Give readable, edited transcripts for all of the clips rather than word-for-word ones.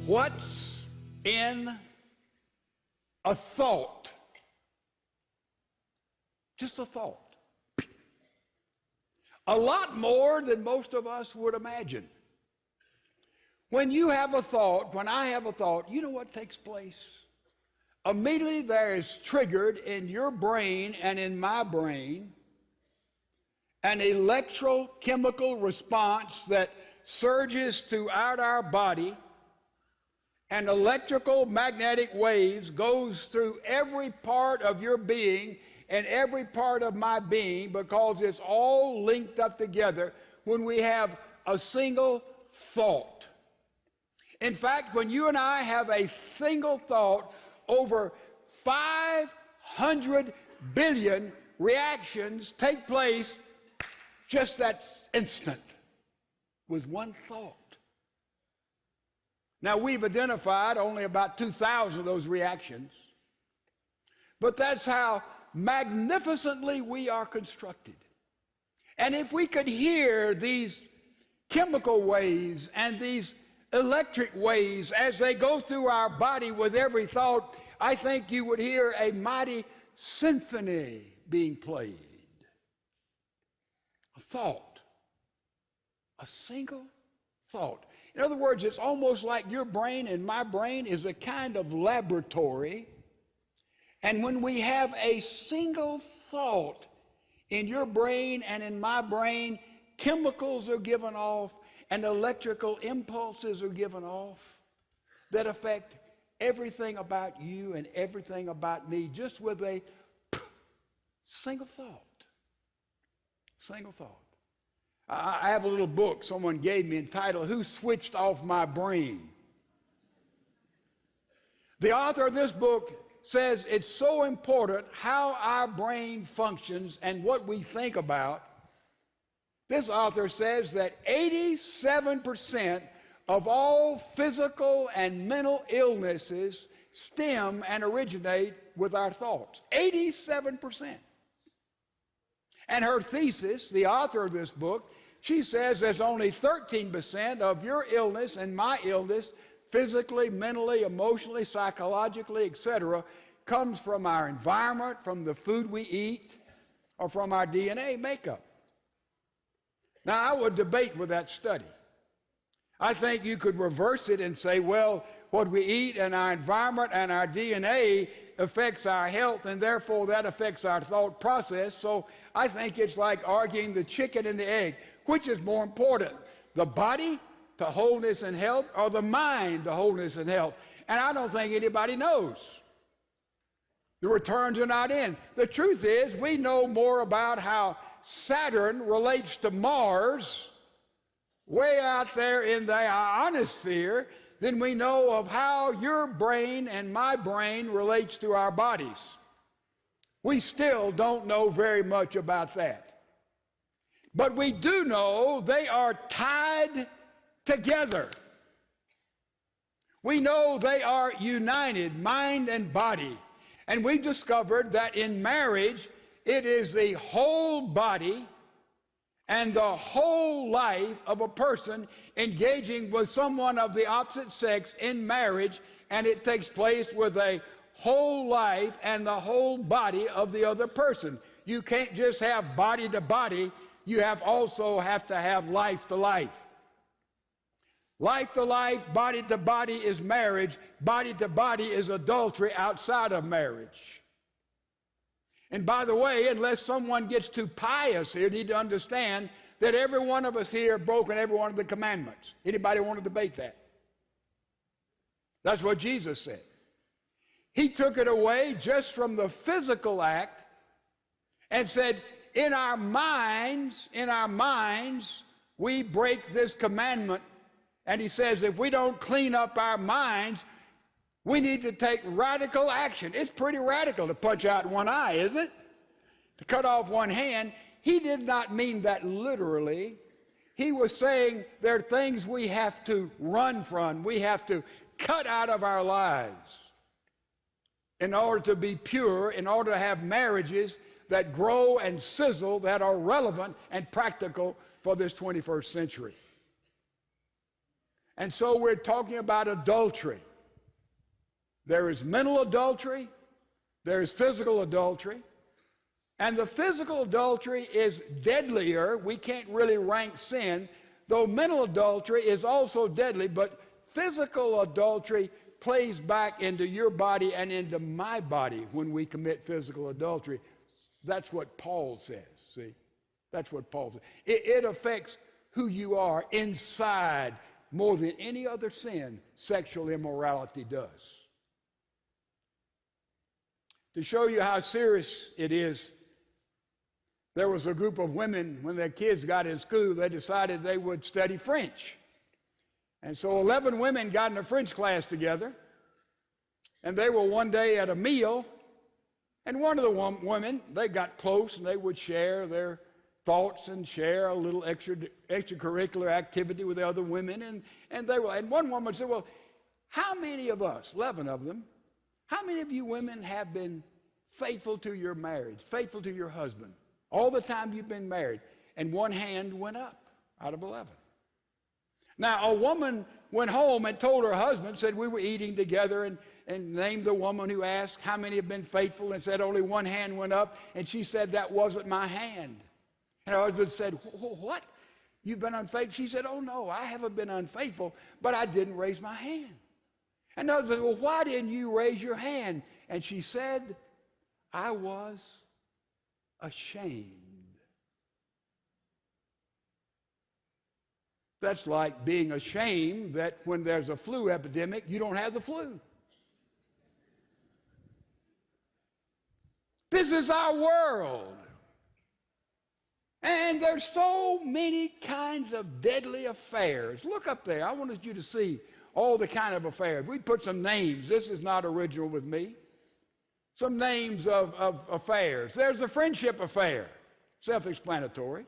What's in a thought? Just a thought. A lot more than most of us would imagine. When you have a thought, when I have a thought, you know what takes place? Immediately there is triggered in your brain and in my brain an electrochemical response that surges throughout our body, and electrical magnetic waves goes through every part of your being and every part of my being, because it's all linked up together when we have a single thought. In fact, when you and I have a single thought, over 500 billion reactions take place just that instant with one thought. Now, we've identified only about 2,000 of those reactions, but that's how magnificently we are constructed. And if we could hear these chemical waves and these electric waves as they go through our body with every thought, I think you would hear a mighty symphony being played. A thought, a single thought. In other words, it's almost like your brain and my brain is a kind of laboratory. And when we have a single thought in your brain and in my brain, chemicals are given off and electrical impulses are given off that affect everything about you and everything about me, just with a single thought. Single thought. I have a little book someone gave me entitled, "Who Switched Off My Brain?" The author of this book says it's so important how our brain functions and what we think about. This author says that 87% of all physical and mental illnesses stem and originate with our thoughts. 87%. And her thesis, the author of this book, she says there's only 13% of your illness and my illness, physically, mentally, emotionally, psychologically, etc., comes from our environment, from the food we eat, or from our DNA makeup. Now, I would debate with that study. I think you could reverse it and say, well, what we eat and our environment and our DNA affects our health, and therefore that affects our thought process. So I think it's like arguing the chicken and the egg. Which is more important, the body to wholeness and health, or the mind to wholeness and health? And I don't think anybody knows. The returns are not in. The truth is, we know more about how Saturn relates to Mars way out there in the ionosphere than we know of how your brain and my brain relates to our bodies. We still don't know very much about that. But we do know they are tied together. We know they are united, mind and body. And we've discovered that in marriage, it is the whole body and the whole life of a person engaging with someone of the opposite sex in marriage, and it takes place with a whole life and the whole body of the other person. You can't just have body to body, you also have to have life to life. Life to life, body to body is marriage. Body to body is adultery outside of marriage. And by the way, unless someone gets too pious here, you need to understand that every one of us here have broken every one of the commandments. Anybody want to debate that? That's what Jesus said. He took it away just from the physical act and said, in our minds, we break this commandment. And he says, if we don't clean up our minds, we need to take radical action. It's pretty radical to punch out one eye, isn't it? To cut off one hand. He did not mean that literally. He was saying there are things we have to run from, we have to cut out of our lives in order to be pure, in order to have marriages that grow and sizzle, that are relevant and practical for this 21st century. And so we're talking about adultery. There is mental adultery, there is physical adultery, and the physical adultery is deadlier. We can't really rank sin, though mental adultery is also deadly, but physical adultery plays back into your body and into my body when we commit physical adultery. That's what Paul says, see? That's what Paul says. It affects who you are inside more than any other sin sexual immorality does. To show you how serious it is, there was a group of women, when their kids got in school, they decided they would study French. And so 11 women got in a French class together, and they were one day at a meal, and one of the women, they got close, and they would share their thoughts and share a little extracurricular activity with the other women, and one woman said, well, how many of us, 11 of them, how many of you women have been faithful to your marriage, faithful to your husband, all the time you've been married? And one hand went up out of 11. Now, a woman went home and told her husband, said, we were eating together, and named the woman who asked how many have been faithful, and said only one hand went up, and she said, that wasn't my hand. And her husband said, what? You've been unfaithful? She said, oh no, I haven't been unfaithful, but I didn't raise my hand. And the husband said, well, why didn't you raise your hand? And she said, I was ashamed. That's like being ashamed that when there's a flu epidemic, you don't have the flu. This is our world. And there's so many kinds of deadly affairs. Look up there. I wanted you to see all the kind of affairs. We put some names. This is not original with me. Some names of affairs. There's the friendship affair, self-explanatory.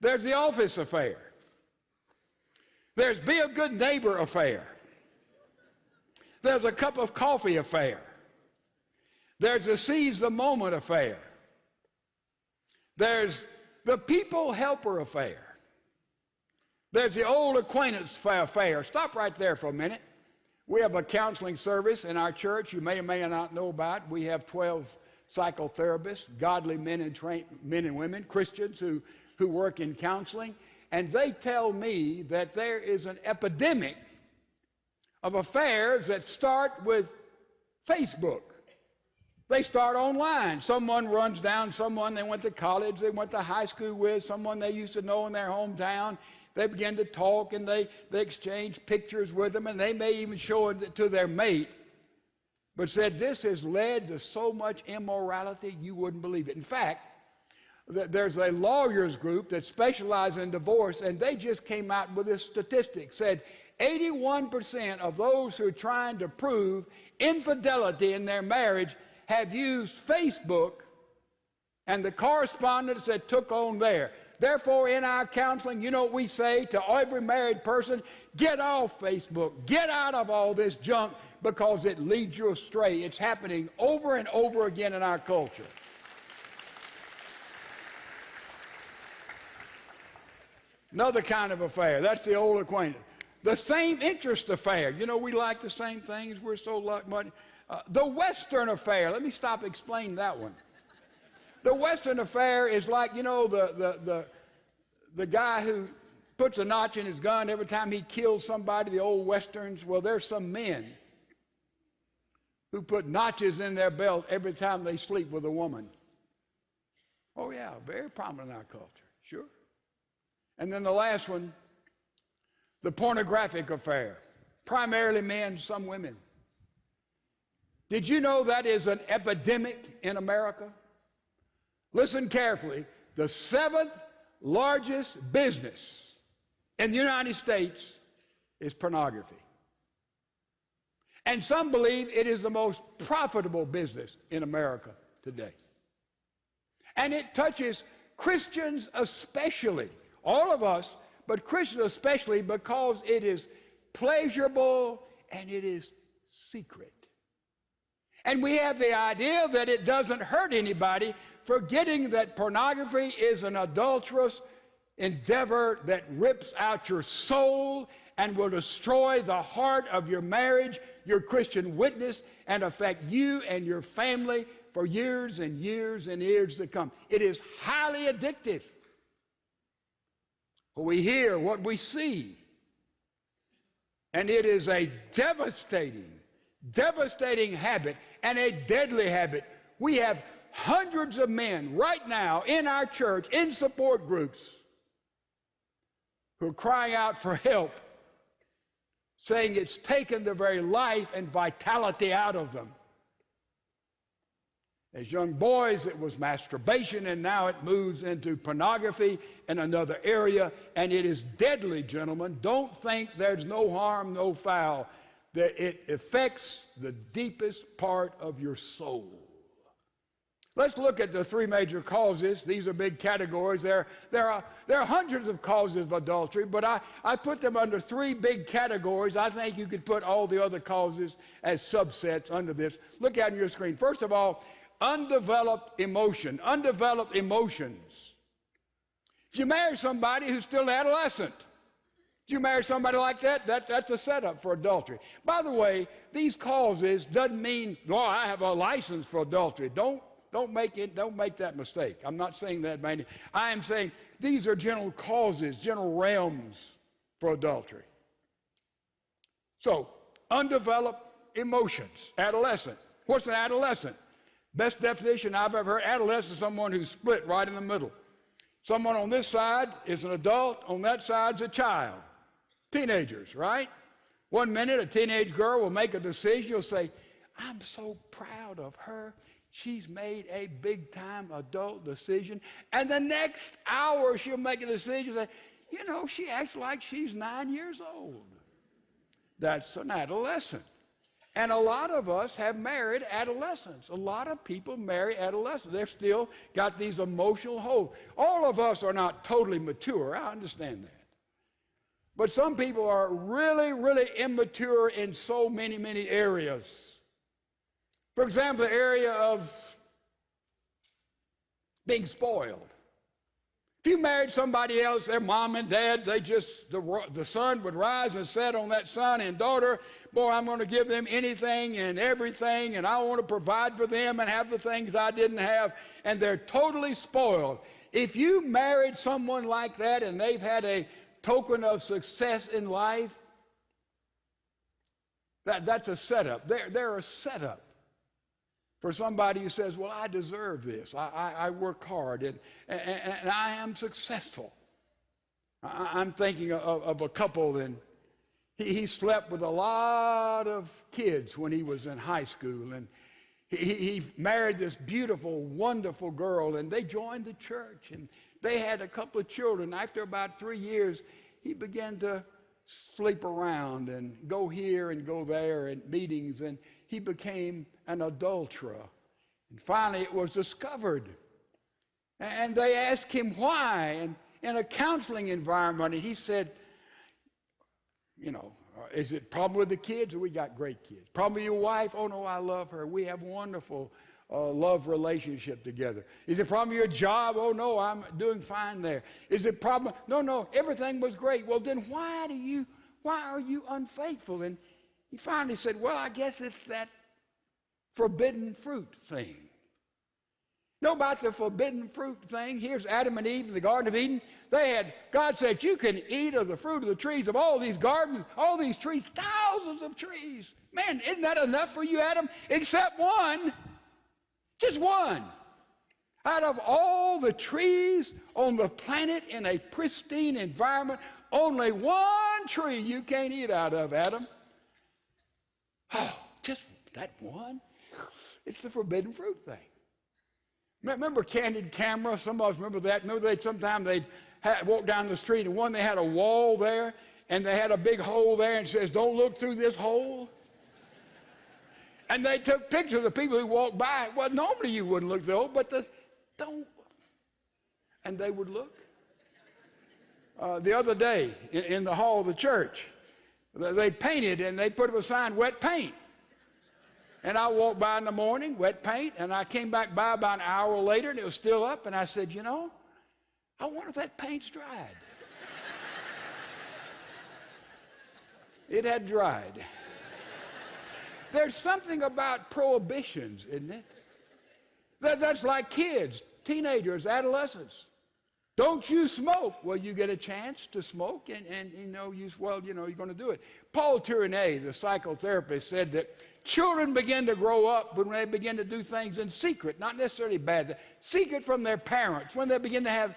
There's the office affair. There's be a good neighbor affair. There's a cup of coffee affair. There's a seize the moment affair. There's the people helper affair. There's the old acquaintance affair. Stop right there for a minute. We have a counseling service in our church you may or may not know about. We have 12 psychotherapists, godly men and women, Christians who work in counseling. And they tell me that there is an epidemic of affairs that start with Facebook. They start online. Someone runs down someone they went to college, they went to high school with, someone they used to know in their hometown. They begin to talk, and they exchange pictures with them, and they may even show it to their mate. But said this has led to so much immorality you wouldn't believe it. In fact, there's a lawyers group that specializes in divorce, and they just came out with this statistic. Said 81% of those who are trying to prove infidelity in their marriage have used Facebook and the correspondence that took on there. Therefore, in our counseling, you know what we say to every married person? Get off Facebook. Get out of all this junk because it leads you astray. It's happening over and over again in our culture. Another kind of affair, that's the old acquaintance. The same interest affair. You know, we like the same things. We're so like money. The Western affair. Let me stop explaining that one. The Western affair is like, you know, the guy who puts a notch in his gun every time he kills somebody, the old Westerns. Well, there's some men who put notches in their belt every time they sleep with a woman. Oh, yeah, very prominent in our culture, sure. And then the last one, the pornographic affair. Primarily men, some women. Did you know that is an epidemic in America? Listen carefully. The 7th largest business in the United States is pornography. And some believe it is the most profitable business in America today. And it touches Christians especially, all of us, but Christians especially, because it is pleasurable and it is secret. And we have the idea that it doesn't hurt anybody, forgetting that pornography is an adulterous endeavor that rips out your soul and will destroy the heart of your marriage, your Christian witness, and affect you and your family for years and years and years to come. It is highly addictive. What we hear, what we see. And it is a devastating habit and a deadly habit. We have hundreds of men right now in our church, in support groups, who are crying out for help, saying it's taken the very life and vitality out of them. As young boys, it was masturbation, and now it moves into pornography in another area, and it is deadly, gentlemen. Don't think there's no harm, no foul. That it affects the deepest part of your soul. Let's look at the three major causes. These are big categories. There are hundreds of causes of adultery, but I put them under three big categories. I think you could put all the other causes as subsets under this. Look out on your screen. First of all, undeveloped emotion, undeveloped emotions. If you marry somebody who's still adolescent, if you marry somebody like that, that's a setup for adultery. By the way, these causes doesn't mean, well, I have a license for adultery. Don't make that mistake. I'm not saying that, man. I am saying these are general causes, general realms for adultery. So, undeveloped emotions, adolescent. What's an adolescent? Best definition I've ever heard, adolescent is someone who's split right in the middle. Someone on this side is an adult, on that side's a child. Teenagers, right? One minute a teenage girl will make a decision, you'll say, I'm so proud of her. She's made a big-time adult decision. And the next hour she'll make a decision that, you know, she acts like she's 9 years old. That's an adolescent. And a lot of us have married adolescents. A lot of people marry adolescents. They've still got these emotional holds. All of us are not totally mature. I understand that. But some people are really, really immature in so many, many areas. For example, the area of being spoiled. If you married somebody else, their mom and dad, the sun would rise and set on that son and daughter. Boy, I'm going to give them anything and everything, and I want to provide for them and have the things I didn't have, and they're totally spoiled. If you married someone like that and they've had a token of success in life, that's a setup. They're a setup for somebody who says, well, I deserve this. I work hard, and I am successful. I'm thinking of a couple, and he slept with a lot of kids when he was in high school, and he married this beautiful, wonderful girl, and they joined the church, and they had a couple of children. After about 3 years, he began to sleep around and go here and go there at meetings, and he became an adulterer. And finally it was discovered. And they asked him why, and in a counseling environment, and he said, you know, is it a problem with the kids? We got great kids. Problem with your wife? Oh no, I love her. We have wonderful love relationship together. Is it a problem with your job? Oh no, I'm doing fine there. Is it a problem? No, everything was great. Well then why are you unfaithful? And he finally said, well, I guess it's that forbidden fruit thing. Know about the forbidden fruit thing? Here's Adam and Eve in the Garden of Eden. God said, you can eat of the fruit of the trees of all these gardens, all these trees, thousands of trees. Man, isn't that enough for you, Adam? Except one, just one. Out of all the trees on the planet in a pristine environment, only one tree you can't eat out of, Adam. Oh, just that one? It's the forbidden fruit thing. Remember Candid Camera? Some of us remember that. Remember sometimes they'd walk down the street, and one, they had a wall there, and they had a big hole there, and it says, don't look through this hole. And they took pictures of people who walked by. Well, normally you wouldn't look through the hole, but don't. And they would look. The other day in the hall of the church, they painted, and they put up a sign, wet paint. And I walked by in the morning, wet paint, and I came back by about an hour later, and it was still up, and I said, you know, I wonder wonder if that paint's dried. It had dried. There's something about prohibitions, isn't it? That's like kids, teenagers, adolescents. Don't you smoke? Well, you get a chance to smoke, and you're going to do it. Paul Tyrannet, the psychotherapist, said that children begin to grow up when they begin to do things in secret, not necessarily bad, secret from their parents, when they begin to have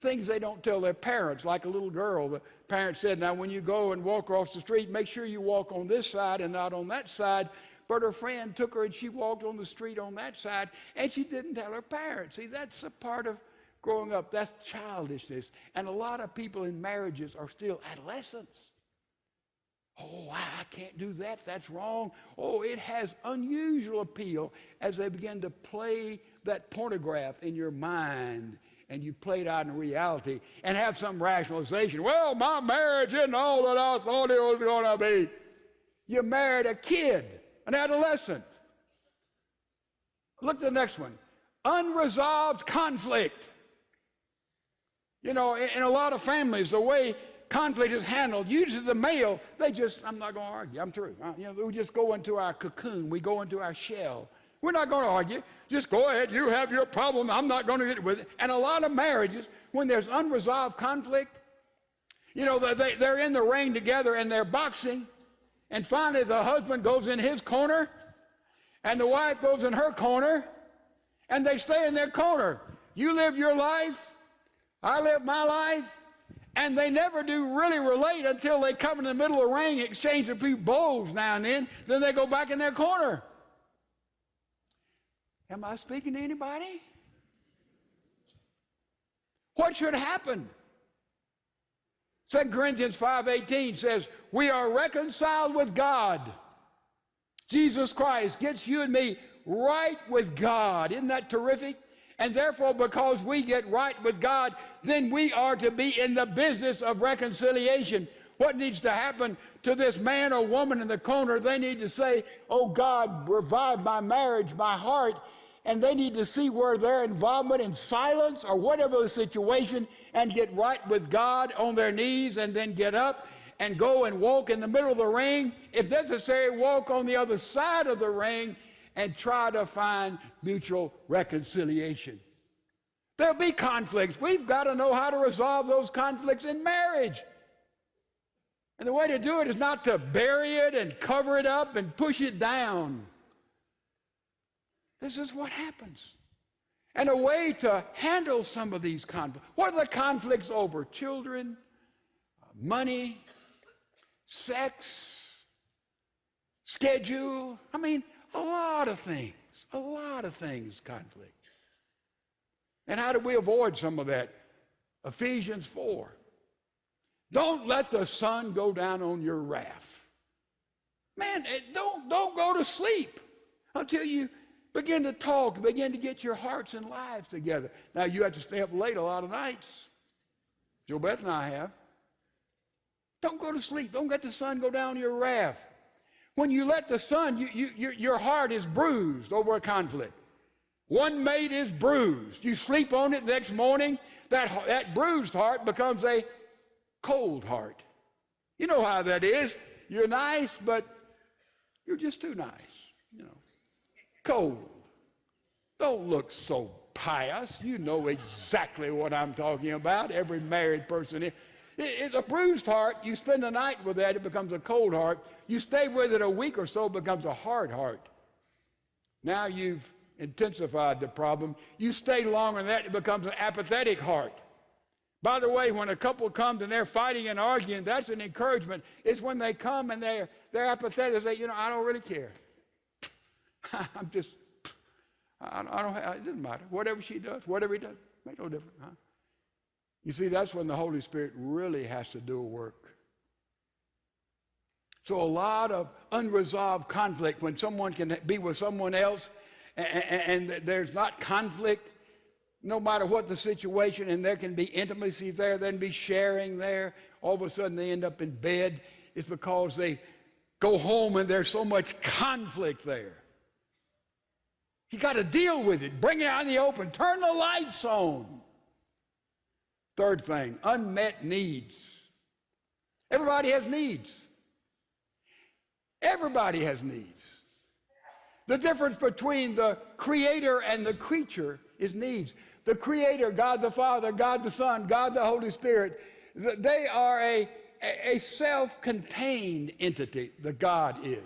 things they don't tell their parents, like a little girl. The parent said, now when you go and walk across the street, make sure you walk on this side and not on that side. But her friend took her and she walked on the street on that side, and she didn't tell her parents. See, that's a part of growing up. That's childishness. And a lot of people in marriages are still adolescents. Oh, I can't do that. That's wrong. Oh, it has unusual appeal as they begin to play that pornograph in your mind, and you play it out in reality and have some rationalization. Well, my marriage isn't all that I thought it was going to be. You married a kid, an adolescent. Look at the next one. Unresolved conflict. You know, in a lot of families, the way conflict is handled, usually the male, I'm not going to argue, I'm through. We just go into our cocoon, we go into our shell. We're not going to argue. Just go ahead, you have your problem, I'm not going to get with it. And a lot of marriages, when there's unresolved conflict, they're in the ring together and they're boxing, and finally the husband goes in his corner, and the wife goes in her corner, and they stay in their corner. You live your life, I live my life, and they never do really relate until they come in the middle of the ring, exchange a few blows now and then they go back in their corner. Am I speaking to anybody? What should happen? 2 Corinthians 5:18 says, we are reconciled with God. Jesus Christ gets you and me right with God. Isn't that terrific? And therefore, because we get right with God, then we are to be in the business of reconciliation. What needs to happen to this man or woman in the corner? They need to say, oh God, revive my marriage, my heart. And they need to see where their involvement in silence or whatever the situation, and get right with God on their knees, and then get up and go and walk in the middle of the ring. If necessary, walk on the other side of the ring and try to find mutual reconciliation. There'll be conflicts. We've got to know how to resolve those conflicts in marriage. And the way to do it is not to bury it and cover it up and push it down. This is what happens. And a way to handle some of these conflicts. What are the conflicts over? Children, money, sex, schedule. I mean, a lot of things conflict. And how do we avoid some of that? Ephesians 4. Don't let the sun go down on your wrath. Man, don't go to sleep until you begin to talk, begin to get your hearts and lives together. Now, you have to stay up late a lot of nights. Joe Beth and I have. Don't go to sleep. Don't let the sun go down your wrath. When you let the sun, your heart is bruised over a conflict. One mate is bruised. You sleep on it the next morning, that bruised heart becomes a cold heart. You know how that is. You're nice, but you're just too nice. Cold. Don't look so pious. You know exactly what I'm talking about. Every married person is. It's a bruised heart. You spend the night with that, it becomes a cold heart. You stay with it a week or so, it becomes a hard heart. Now you've intensified the problem. You stay longer than that, it becomes an apathetic heart. By the way, when a couple comes and they're fighting and arguing, that's an encouragement. It's when they come and they're apathetic. They say, I don't really care. it doesn't matter. Whatever she does, whatever he does, makes no difference. Huh? You see, that's when the Holy Spirit really has to do a work. So a lot of unresolved conflict when someone can be with someone else and there's not conflict, no matter what the situation, and there can be intimacy there can be sharing there. All of a sudden they end up in bed. It's because they go home and there's so much conflict there. You got to deal with it. Bring it out in the open. Turn the lights on. Third thing, unmet needs. Everybody has needs. Everybody has needs. The difference between the creator and the creature is needs. The creator, God the Father, God the Son, God the Holy Spirit, they are a self-contained entity, the God is.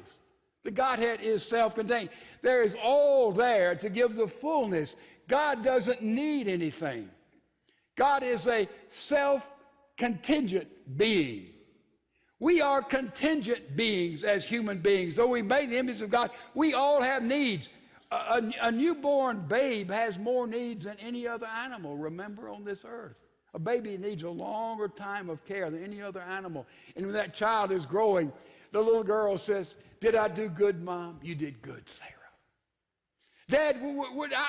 The Godhead is self-contained. There is all there to give the fullness. God doesn't need anything. God is a self-contingent being. We are contingent beings as human beings. Though we made in the image of God, we all have needs. A newborn babe has more needs than any other animal, remember, on this earth. A baby needs a longer time of care than any other animal. And when that child is growing, the little girl says, "Did I do good, Mom?" "You did good, Sarah." "Dad,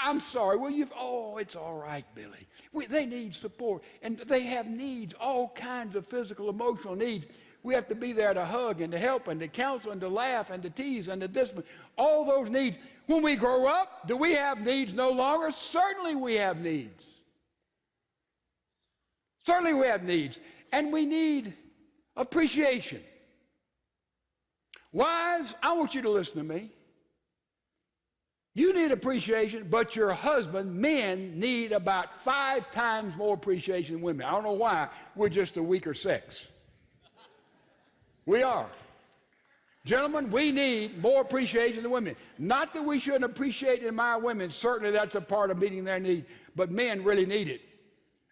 I'm sorry. Oh, it's all right, Billy." They need support. And they have needs, all kinds of physical, emotional needs. We have to be there to hug and to help and to counsel and to laugh and to tease and to discipline. All those needs. When we grow up, do we have needs no longer? Certainly we have needs. Certainly we have needs. And we need appreciation. Wives, I want you to listen to me. You need appreciation, but your husband, men, need about 5 times more appreciation than women. I don't know why. We're just a weaker sex. We are. Gentlemen, we need more appreciation than women. Not that we shouldn't appreciate and admire women. Certainly that's a part of meeting their need. But men really need it.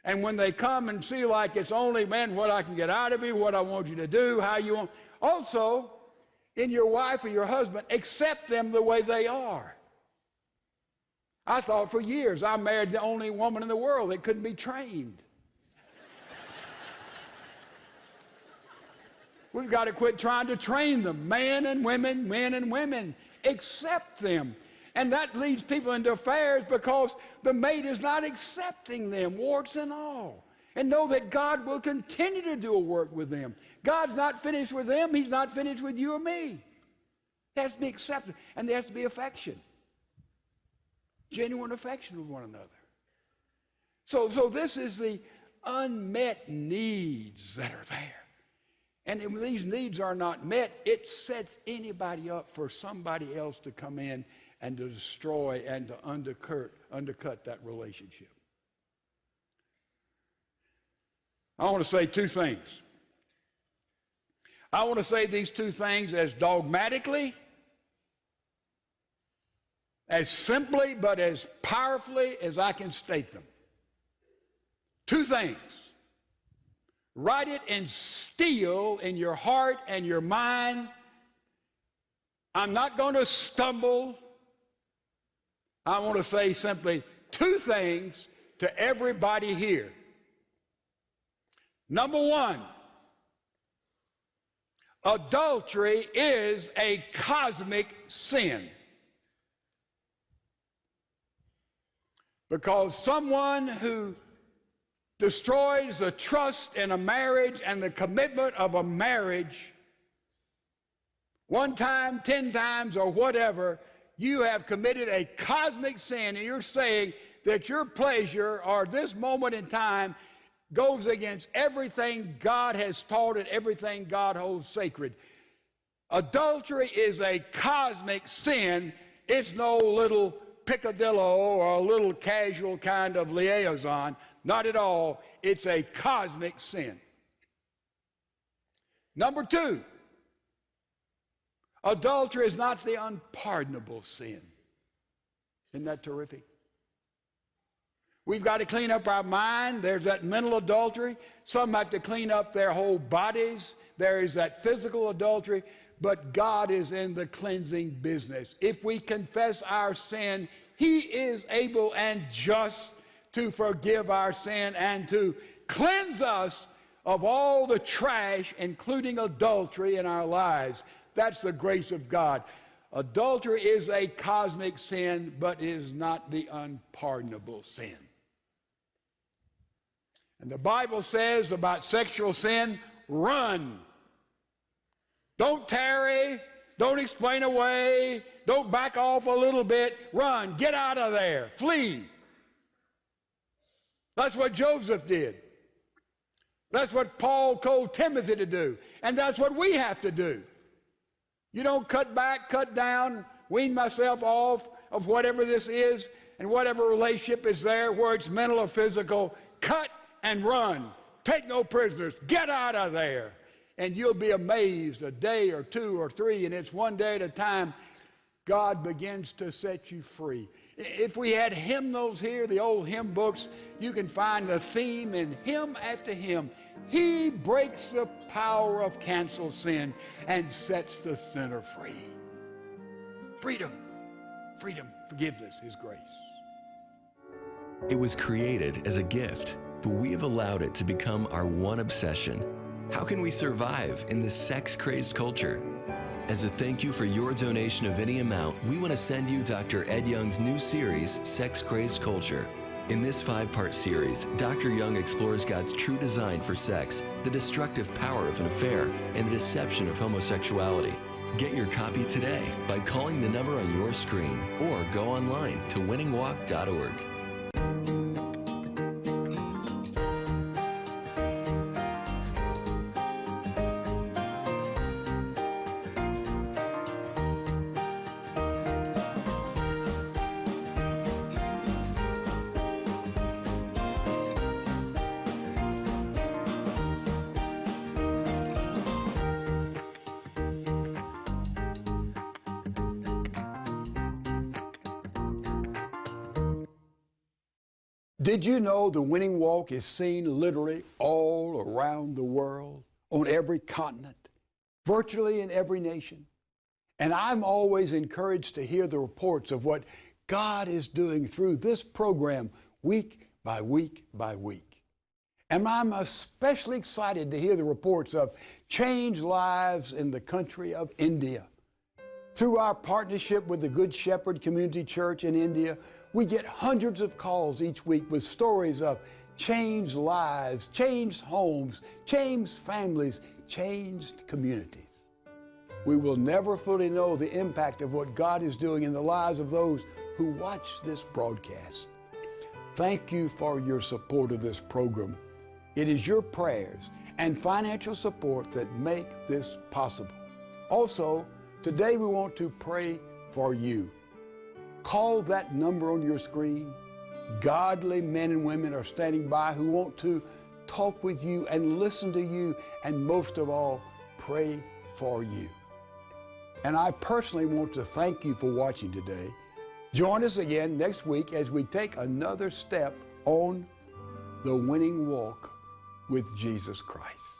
And when they come and see like it's only, man, what I can get out of you, what I want you to do, how you want. Also, in your wife or your husband, accept them the way they are. I thought for years I married the only woman in the world that couldn't be trained. We've got to quit trying to train them. Men and women, accept them. And that leads people into affairs because the mate is not accepting them, warts and all. And know that God will continue to do a work with them. God's not finished with them. He's not finished with you or me. There has to be acceptance, and there has to be affection. Genuine affection with one another. So this is the unmet needs that are there. And when these needs are not met, it sets anybody up for somebody else to come in and to destroy and to undercut that relationship. I want to say 2 things. I want to say these 2 things as dogmatically, as simply, but as powerfully as I can state them. 2 things. Write it in steel in your heart and your mind. I'm not going to stumble. I want to say simply 2 things to everybody here. Number 1, adultery is a cosmic sin. Because someone who destroys the trust in a marriage and the commitment of a marriage, 1 time, 10 times, or whatever, you have committed a cosmic sin, and you're saying that your pleasure or this moment in time goes against everything God has taught and everything God holds sacred. Adultery is a cosmic sin. It's no little picadillo or a little casual kind of liaison. Not at all. It's a cosmic sin. Number 2, adultery is not the unpardonable sin. Isn't that terrific? We've got to clean up our mind. There's that mental adultery. Some have to clean up their whole bodies. There is that physical adultery. But God is in the cleansing business. If we confess our sin, He is able and just to forgive our sin and to cleanse us of all the trash, including adultery, in our lives. That's the grace of God. Adultery is a cosmic sin, but it is not the unpardonable sin. And the Bible says about sexual sin, run. Don't tarry. Don't explain away. Don't back off a little bit. Run. Get out of there. Flee. That's what Joseph did. That's what Paul told Timothy to do, and that's what we have to do. You don't cut back, cut down, wean myself off of whatever this is and whatever relationship is there, where it's mental or physical. Cut and run. Take no prisoners. Get out of there. And you'll be amazed, a day or two or three, and it's one day at a time, God begins to set you free. If we had hymnals here, the old hymn books, you can find the theme in hymn after hymn. He breaks the power of canceled sin and sets the sinner free. Freedom, freedom, forgiveness, His grace. It was created as a gift, but we have allowed it to become our one obsession. How can we survive in this sex-crazed culture? As a thank you for your donation of any amount, we want to send you Dr. Ed Young's new series, Sex-Crazed Culture. In this 5-part series, Dr. Young explores God's true design for sex, the destructive power of an affair, and the deception of homosexuality. Get your copy today by calling the number on your screen or go online to winningwalk.org. Did you know the Winning Walk is seen literally all around the world, on every continent, virtually in every nation? And I'm always encouraged to hear the reports of what God is doing through this program week by week by week. And I'm especially excited to hear the reports of changed lives in the country of India. Through our partnership with the Good Shepherd Community Church in India, we get hundreds of calls each week with stories of changed lives, changed homes, changed families, changed communities. We will never fully know the impact of what God is doing in the lives of those who watch this broadcast. Thank you for your support of this program. It is your prayers and financial support that make this possible. Also, today we want to pray for you. Call that number on your screen. Godly men and women are standing by who want to talk with you and listen to you, and most of all, pray for you. And I personally want to thank you for watching today. Join us again next week as we take another step on the winning walk with Jesus Christ.